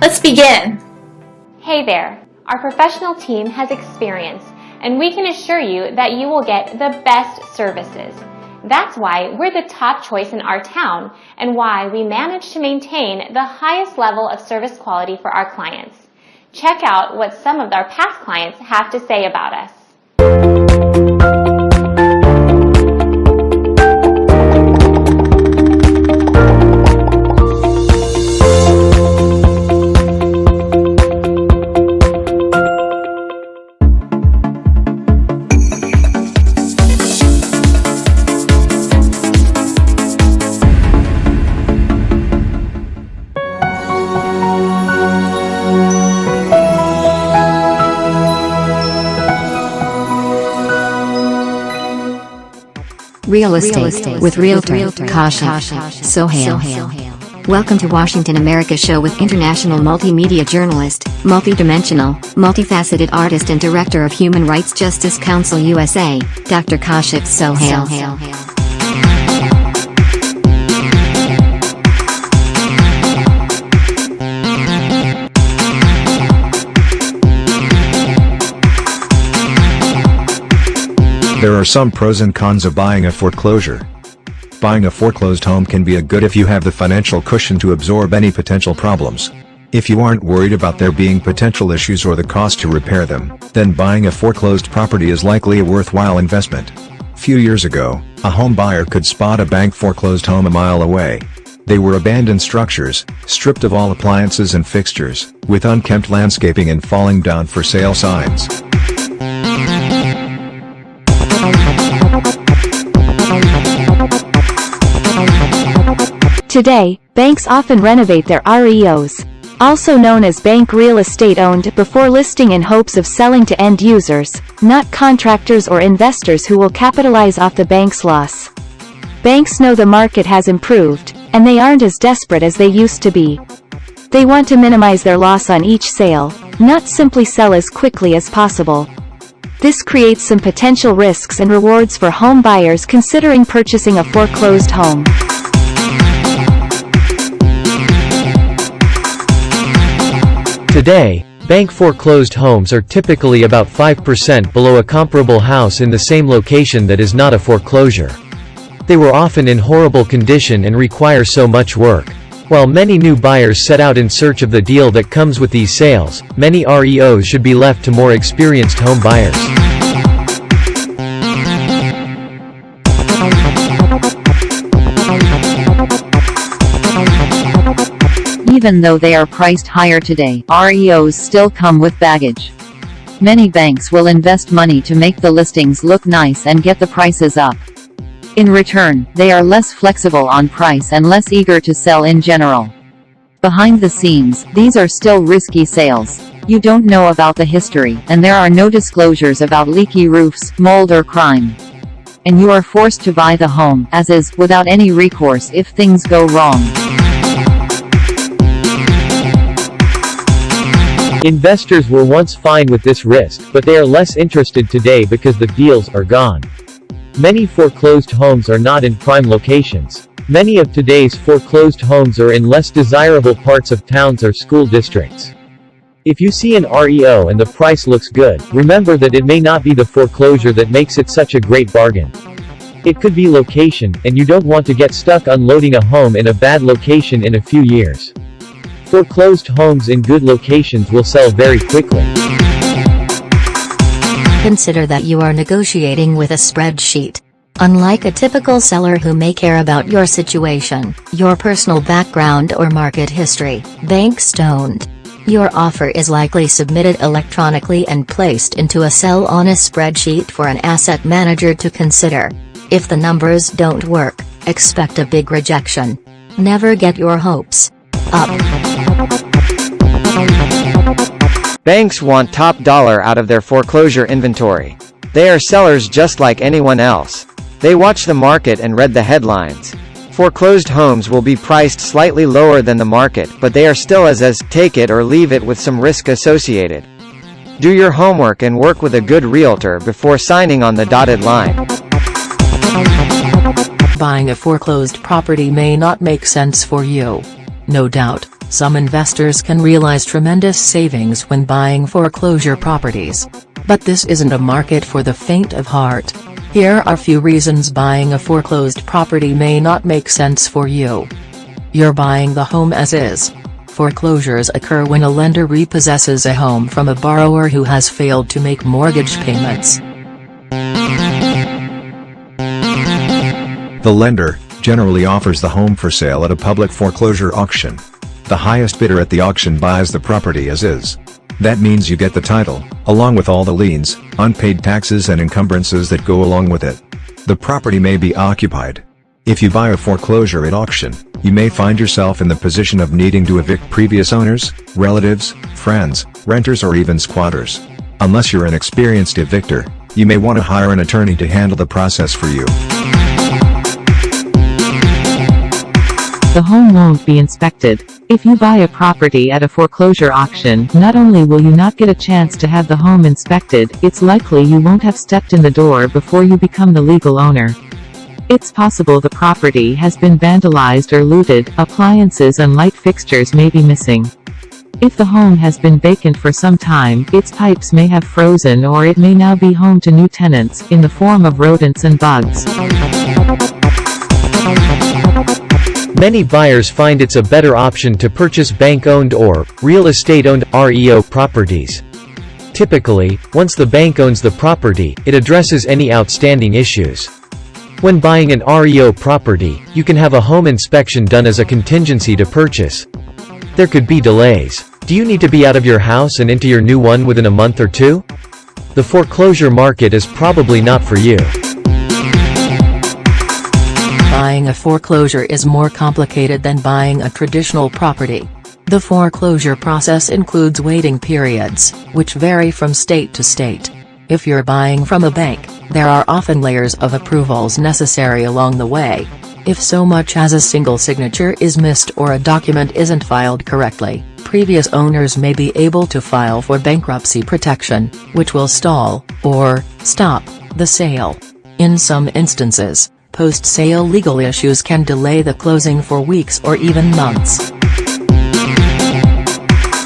Let's begin. Hey there, our professional team has experience, and we can assure you that you will get the best services. That's why we're the top choice in our town and why we manage to maintain the highest level of service quality for our clients. Check out what some of our past clients have to say about us. Real estate with Realtor Kashif Sohail. Welcome to Washington America Show with international multimedia journalist, multidimensional, multifaceted artist and director of Human Rights Justice Council USA, Dr. Kashif Sohail. There are some pros and cons of buying a foreclosure. Buying a foreclosed home can be good if you have the financial cushion to absorb any potential problems. If you aren't worried about there being potential issues or the cost to repair them, then buying a foreclosed property is likely a worthwhile investment. Few years ago, a home buyer could spot a bank foreclosed home a mile away. They were abandoned structures, stripped of all appliances and fixtures, with unkempt landscaping and falling down for sale signs. Today, banks often renovate their REOs, also known as bank real estate owned before listing in hopes of selling to end users, not contractors or investors who will capitalize off the bank's loss. Banks know the market has improved, and they aren't as desperate as they used to be. They want to minimize their loss on each sale, not simply sell as quickly as possible. This creates some potential risks and rewards for home buyers considering purchasing a foreclosed home. Today, bank foreclosed homes are typically about 5% below a comparable house in the same location that is not a foreclosure. They were often in horrible condition and require so much work. While many new buyers set out in search of the deal that comes with these sales, many REOs should be left to more experienced home buyers. Even though they are priced higher today, REOs still come with baggage. Many banks will invest money to make the listings look nice and get the prices up. In return, they are less flexible on price and less eager to sell in general. Behind the scenes, these are still risky sales. You don't know about the history, and there are no disclosures about leaky roofs, mold or crime. And you are forced to buy the home, as is, without any recourse if things go wrong. Investors were once fine with this risk, but they are less interested today because the deals are gone. Many foreclosed homes are not in prime locations. Many of today's foreclosed homes are in less desirable parts of towns or school districts. If you see an REO and the price looks good, remember that it may not be the foreclosure that makes it such a great bargain. It could be location, and you don't want to get stuck unloading a home in a bad location in a few years. Foreclosed homes in good locations will sell very quickly. Consider that you are negotiating with a spreadsheet. Unlike a typical seller who may care about your situation, your personal background or market history, banks don't. Your offer is likely submitted electronically and placed into a cell on a spreadsheet for an asset manager to consider. If the numbers don't work, expect a big rejection. Never get your hopes up. Banks want top dollar out of their foreclosure inventory. They are sellers just like anyone else. They watch the market and read the headlines. Foreclosed homes will be priced slightly lower than the market, but they are still as take it or leave it with some risk associated. Do your homework and work with a good realtor before signing on the dotted line. Buying a foreclosed property may not make sense for you. No doubt, Some investors can realize tremendous savings when buying foreclosure properties. But this isn't a market for the faint of heart. Here are few reasons buying a foreclosed property may not make sense for you. You're buying the home as is. Foreclosures occur when a lender repossesses a home from a borrower who has failed to make mortgage payments. The lender generally offers the home for sale at a public foreclosure auction. The highest bidder at the auction buys the property as is. That means you get the title, along with all the liens, unpaid taxes and encumbrances that go along with it. The property may be occupied. If you buy a foreclosure at auction, you may find yourself in the position of needing to evict previous owners, relatives, friends, renters or even squatters. Unless you're an experienced evictor, you may want to hire an attorney to handle the process for you. The home won't be inspected. If you buy a property at a foreclosure auction, not only will you not get a chance to have the home inspected, it's likely you won't have stepped in the door before you become the legal owner. It's possible the property has been vandalized or looted, appliances and light fixtures may be missing. If the home has been vacant for some time, its pipes may have frozen or it may now be home to new tenants, in the form of rodents and bugs. Many buyers find it's a better option to purchase bank-owned or real estate-owned REO properties. Typically, once the bank owns the property, it addresses any outstanding issues. When buying an REO property, you can have a home inspection done as a contingency to purchase. There could be delays. Do you need to be out of your house and into your new one within a month or two? The foreclosure market is probably not for you. Buying a foreclosure is more complicated than buying a traditional property. The foreclosure process includes waiting periods, which vary from state to state. If you're buying from a bank, there are often layers of approvals necessary along the way. If so much as a single signature is missed or a document isn't filed correctly, previous owners may be able to file for bankruptcy protection, which will stall, or stop, the sale. In some instances, post-sale legal issues can delay the closing for weeks or even months.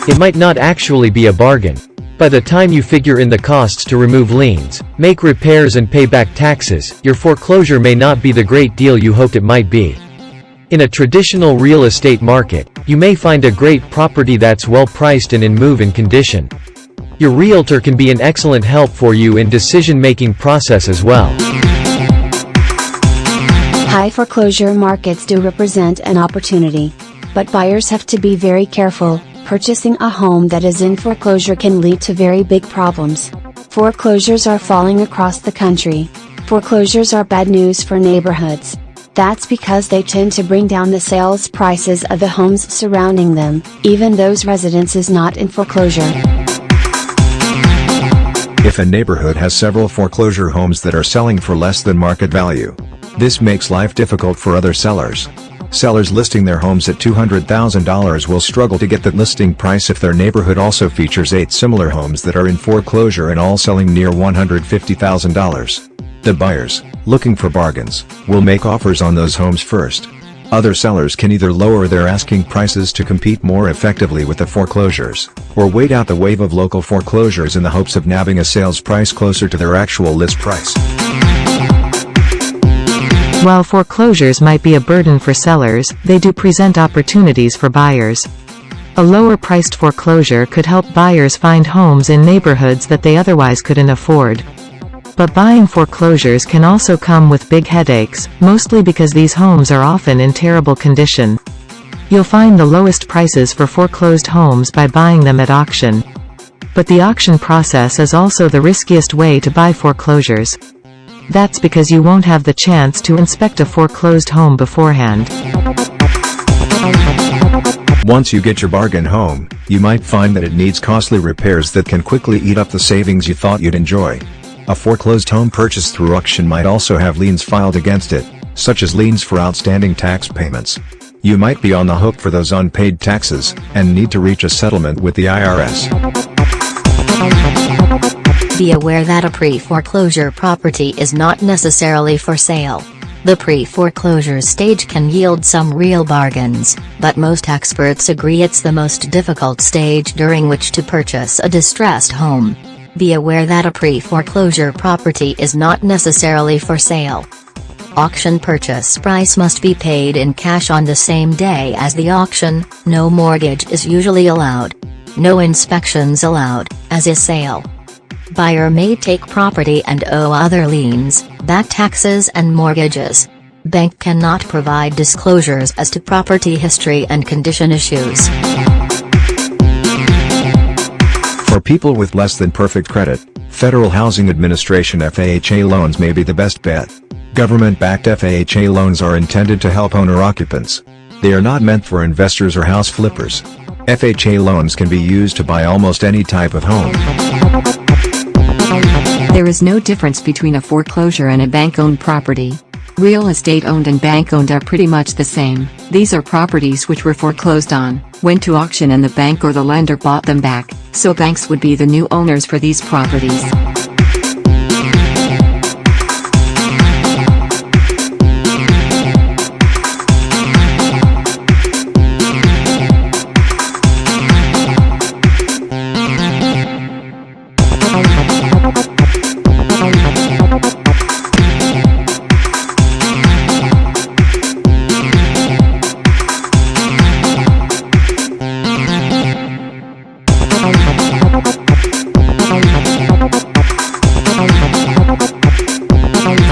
It might not actually be a bargain. By the time you figure in the costs to remove liens, make repairs and pay back taxes, your foreclosure may not be the great deal you hoped it might be. In a traditional real estate market, you may find a great property that's well priced and in move-in condition. Your realtor can be an excellent help for you in decision-making process as well. High foreclosure markets do represent an opportunity. But buyers have to be very careful. Purchasing a home that is in foreclosure can lead to very big problems. Foreclosures are falling across the country. Foreclosures are bad news for neighborhoods. That's because they tend to bring down the sales prices of the homes surrounding them, even those residences not in foreclosure. If a neighborhood has several foreclosure homes that are selling for less than market value, this makes life difficult for other sellers. Sellers listing their homes at $200,000 will struggle to get the listing price if their neighborhood also features 8 similar homes that are in foreclosure and all selling near $150,000. The buyers, looking for bargains, will make offers on those homes first. Other sellers can either lower their asking prices to compete more effectively with the foreclosures, or wait out the wave of local foreclosures in the hopes of nabbing a sales price closer to their actual list price. While foreclosures might be a burden for sellers, they do present opportunities for buyers. A lower-priced foreclosure could help buyers find homes in neighborhoods that they otherwise couldn't afford. But buying foreclosures can also come with big headaches, mostly because these homes are often in terrible condition. You'll find the lowest prices for foreclosed homes by buying them at auction. But the auction process is also the riskiest way to buy foreclosures. That's because you won't have the chance to inspect a foreclosed home beforehand. Once you get your bargain home, you might find that it needs costly repairs that can quickly eat up the savings you thought you'd enjoy. A foreclosed home purchased through auction might also have liens filed against it, such as liens for outstanding tax payments. You might be on the hook for those unpaid taxes, and need to reach a settlement with the IRS. Be aware that a pre-foreclosure property is not necessarily for sale. The pre-foreclosure stage can yield some real bargains, but most experts agree it's the most difficult stage during which to purchase a distressed home. Be aware that a pre-foreclosure property is not necessarily for sale. Auction purchase price must be paid in cash on the same day as the auction, no mortgage is usually allowed. No inspections allowed, as is sale. Buyer may take property and owe other liens, that taxes and mortgages. Bank cannot provide disclosures as to property history and condition issues. For people with less than perfect credit, Federal Housing Administration FHA loans may be the best bet. Government-backed FHA loans are intended to help owner-occupants. They are not meant for investors or house flippers. FHA loans can be used to buy almost any type of home. There is no difference between a foreclosure and a bank-owned property. Real estate owned and bank-owned are pretty much the same. These are properties which were foreclosed on, went to auction and the bank or the lender bought them back, so banks would be the new owners for these properties.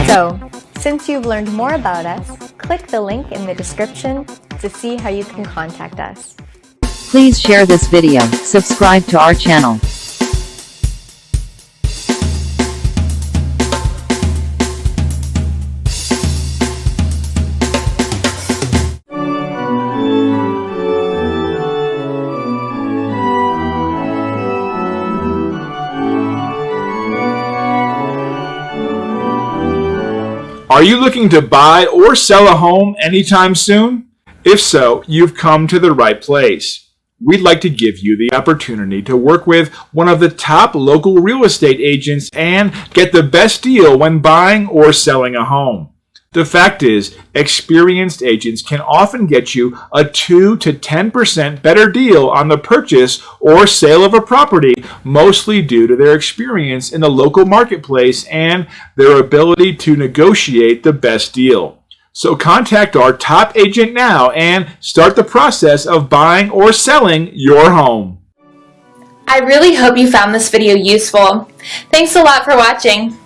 So, since you've learned more about us, click the link in the description to see how you can contact us. Please share this video, subscribe to our channel. Are you looking to buy or sell a home anytime soon? If so, you've come to the right place. We'd like to give you the opportunity to work with one of the top local real estate agents and get the best deal when buying or selling a home. The fact is, experienced agents can often get you a 2 to 10% better deal on the purchase or sale of a property, mostly due to their experience in the local marketplace and their ability to negotiate the best deal. So contact our top agent now and start the process of buying or selling your home. I really hope you found this video useful. Thanks a lot for watching.